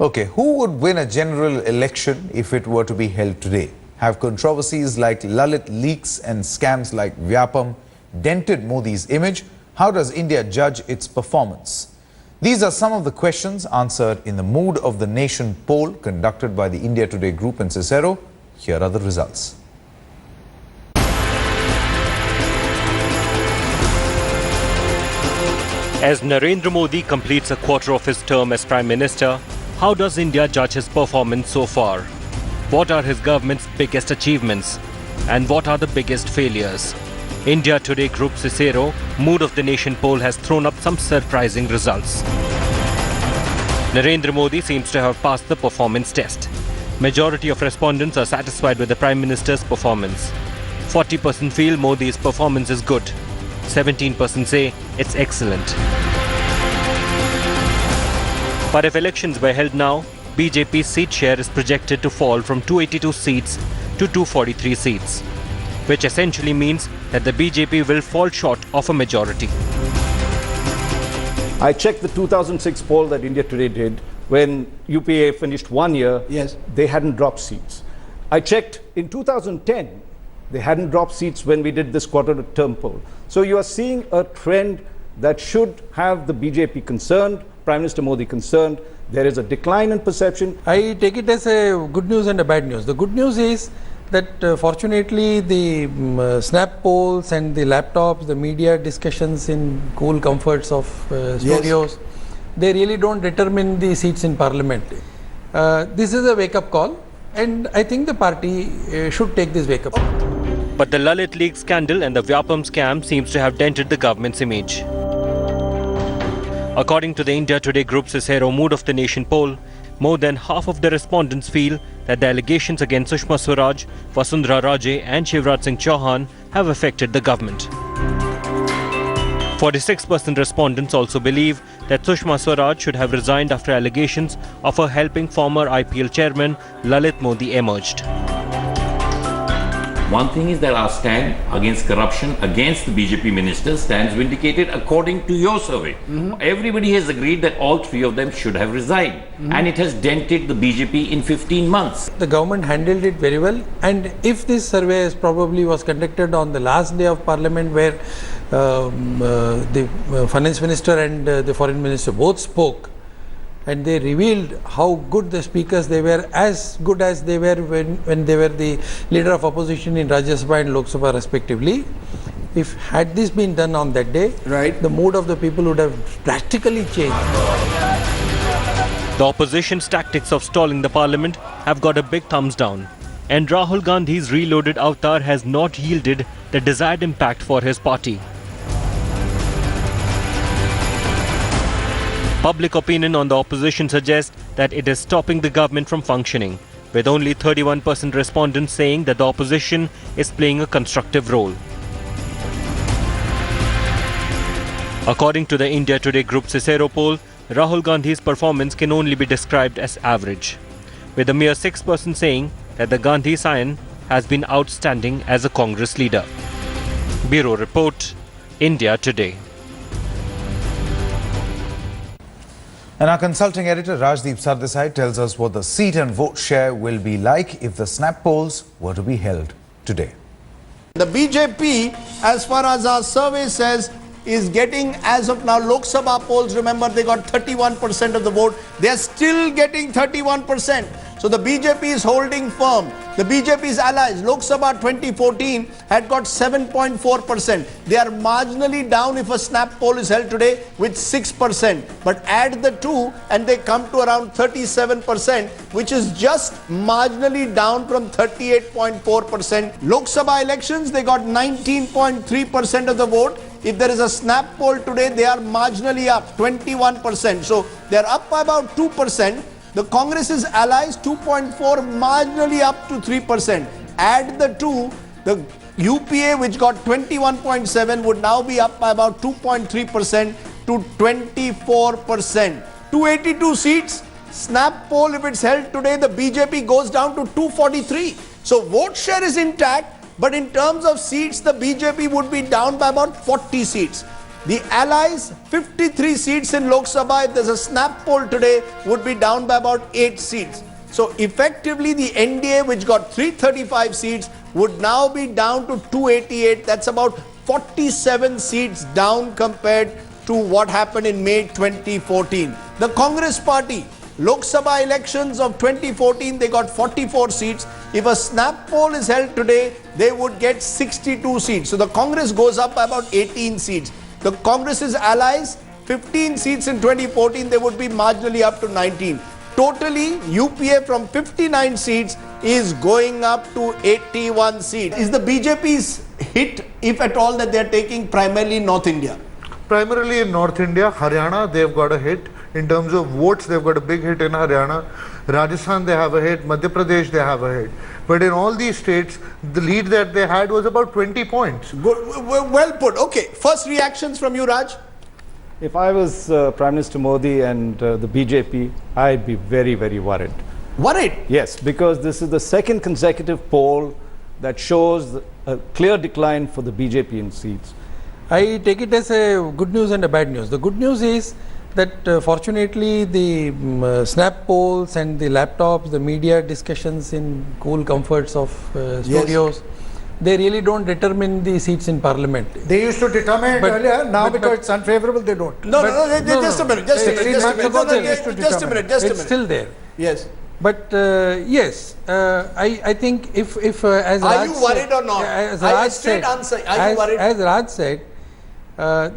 Okay, who would win a general election if it were to be held today? Have controversies like Lalit leaks and scams like Vyapam dented Modi's image? How does India judge its performance? These are some of the questions answered in the Mood of the Nation poll conducted by the India Today Group and Cicero. Here are the results. As Narendra Modi completes a quarter of his term as Prime Minister, how does India judge his performance so far? What are his government's biggest achievements? And what are the biggest failures? India Today Group-Cicero Mood of the Nation poll has thrown up some surprising results. Narendra Modi seems to have passed the performance test. Majority of respondents are satisfied with the Prime Minister's performance. 40% feel Modi's performance is good. 17% say it's excellent. But if elections were held now, BJP's seat share is projected to fall from 282 seats to 243 seats, which essentially means that the BJP will fall short of a majority. I checked the 2006 poll that India Today did when UPA finished 1 year. Yes. They hadn't dropped seats. I checked in 2010, they hadn't dropped seats when we did this quarter-term poll. So you are seeing a trend that should have the BJP concerned, Prime Minister Modi concerned. There is a decline in perception. I take it as a good news and a bad news. The good news is that fortunately the snap polls and the laptops, the media discussions in cool comforts of studios, they really don't determine the seats in Parliament. This is a wake-up call, and I think the party should take this wake-up call. But the Lalit leak scandal and the Vyapam scam seems to have dented the government's image. According to the India Today Group-Cicero Mood of the Nation poll, more than half of the respondents feel that the allegations against Sushma Swaraj, Vasundhara Raje and Shivraj Singh Chauhan have affected the government. 46% respondents also believe that Sushma Swaraj should have resigned after allegations of her helping former IPL chairman Lalit Modi emerged. One thing is that our stand against corruption, against the BJP ministers, stands vindicated according to your survey. Everybody has agreed that all three of them should have resigned. And it has dented the BJP in 15 months. The government handled it very well, and if this survey probably was conducted on the last day of Parliament, where the finance minister and the foreign minister both spoke, and they revealed how good the speakers they were, as good as they were when they were the leader of opposition in Rajya Sabha and Lok Sabha respectively. If had this been done on that day, the mood of the people would have drastically changed. The opposition's tactics of stalling the parliament have got a big thumbs down, and Rahul Gandhi's reloaded avatar has not yielded the desired impact for his party. Public opinion on the opposition suggests that it is stopping the government from functioning, with only 31% respondents saying that the opposition is playing a constructive role. According to the India Today Group-Cicero poll, Rahul Gandhi's performance can only be described as average, with a mere 6% saying that the Gandhi scion has been outstanding as a Congress leader. Bureau Report, India Today. And our consulting editor Rajdeep Sardesai tells us what the seat and vote share will be like if the snap polls were to be held today. The BJP, as far as our survey says, is getting, as of now, Lok Sabha polls, remember they got 31% of the vote. They are still getting 31%. So the BJP is holding firm. The BJP's allies, Lok Sabha 2014, had got 7.4%. They are marginally down if a snap poll is held today with 6%. But add the two and they come to around 37%, which is just marginally down from 38.4%. Lok Sabha elections, they got 19.3% of the vote. If there is a snap poll today, they are marginally up, 21%. So they are up by about 2%. The Congress's allies, 2.4, marginally up to 3%. Add the two, the UPA, which got 21.7, would now be up by about 2.3% to 24%. 282 seats, snap poll, if it's held today, the BJP goes down to 243. So vote share is intact, but in terms of seats, the BJP would be down by about 40 seats. The allies, 53 seats in Lok Sabha, if there's a snap poll today, would be down by about 8 seats. So effectively the NDA, which got 335 seats, would now be down to 288. That's about 47 seats down compared to what happened in May 2014. The Congress party, Lok Sabha elections of 2014, they got 44 seats. If a snap poll is held today, they would get 62 seats. So the Congress goes up by about 18 seats. The Congress's allies, 15 seats in 2014, they would be marginally up to 19. Totally, UPA from 59 seats is going up to 81 seats. Is the BJP's hit, if at all, that they are taking primarily in North India? Primarily in North India, Haryana, they've got a hit. In terms of votes, they've got a big hit in Haryana. Rajasthan, they have a hit. Madhya Pradesh, they have a hit. But in all these states, the lead that they had was about 20 points. Good, well put. Okay, first reactions from you, Raj? If I was Prime Minister Modi and the BJP, I'd be very, very worried. Worried? Yes, because this is the second consecutive poll that shows a clear decline for the BJP in seats. I take it as a good news and a bad news. The good news is that fortunately the snap polls and the laptops, the media discussions in cool comforts of studios, they really don't determine the seats in parliament. They used to determine it earlier, now because it's unfavorable, they don't. Just a minute, just a minute. It's still there. Yes. But yes, I think if as are Raj you worried said, or not? As Raj said, are you worried? As Raj said,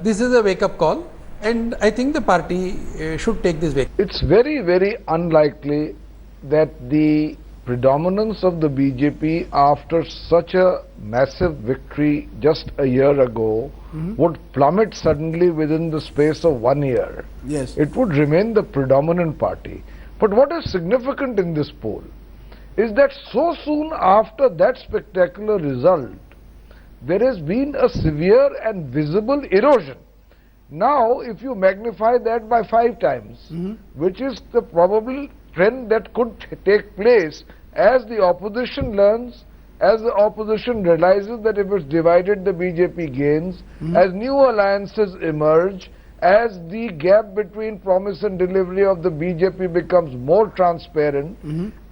this is a wake-up call, and I think the party should take this wake. It's very, very unlikely that the predominance of the BJP after such a massive victory just a year ago would plummet suddenly within the space of 1 year. Yes. It would remain the predominant party. But what is significant in this poll is that so soon after that spectacular result, there has been a severe and visible erosion. Now, if you magnify that by 5 times, which is the probable trend that could take place as the opposition learns, as the opposition realizes that if it's divided, the BJP gains, as new alliances emerge, as the gap between promise and delivery of the BJP becomes more transparent,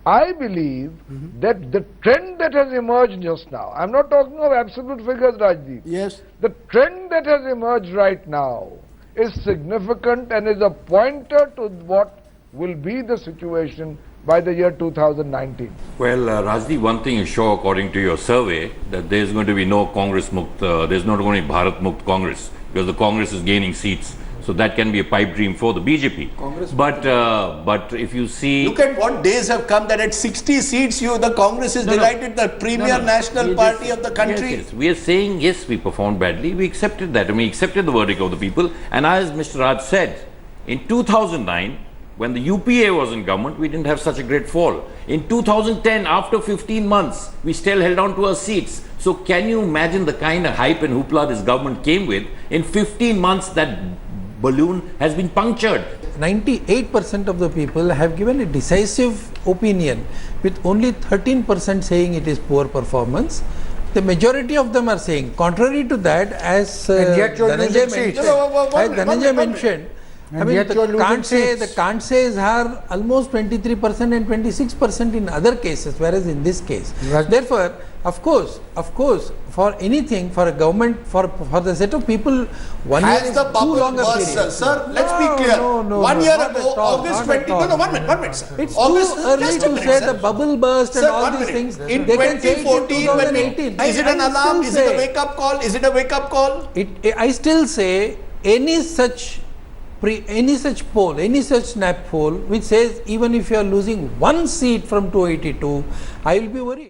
I believe that the trend that has emerged just now, I'm not talking of absolute figures, Rajdeep. Yes. The trend that has emerged right now is significant and is a pointer to what will be the situation by the year 2019. Well, Rajdeep, one thing is sure according to your survey, that there's going to be no Congress Mukt, there's not going to be Bharat Mukt Congress, because the Congress is gaining seats. So that can be a pipe dream for the BJP. But if you see... Look at what days have come that at 60 seats, the Congress is delighted, the premier national party of the country. Yes. We are saying, yes, we performed badly. We accepted that. And we accepted the verdict of the people. And as Mr. Raj said, in 2009, when the UPA was in government, we didn't have such a great fall. In 2010, after 15 months, we still held on to our seats. So can you imagine the kind of hype and hoopla this government came with? In 15 months, that balloon has been punctured. 98% of the people have given a decisive opinion, with only 13% saying it is poor performance. The majority of them are saying, contrary to that, as Dhananjay mentioned, I mean, the can't says are almost 23% and 26% in other cases, whereas in this case. Therefore, of course, for anything, for a government, for the set of people, 1 year is too long a period. Sir, let's be clear. 1 year ago, August 20... No, 1 minute, sir. It's too early to say the bubble burst and all these things. In 2014, when is it an alarm? Is it a wake-up call? Is it a wake-up call? I still say any such poll, any such snap poll which says even if you are losing 1 seat from 282, I will be worried.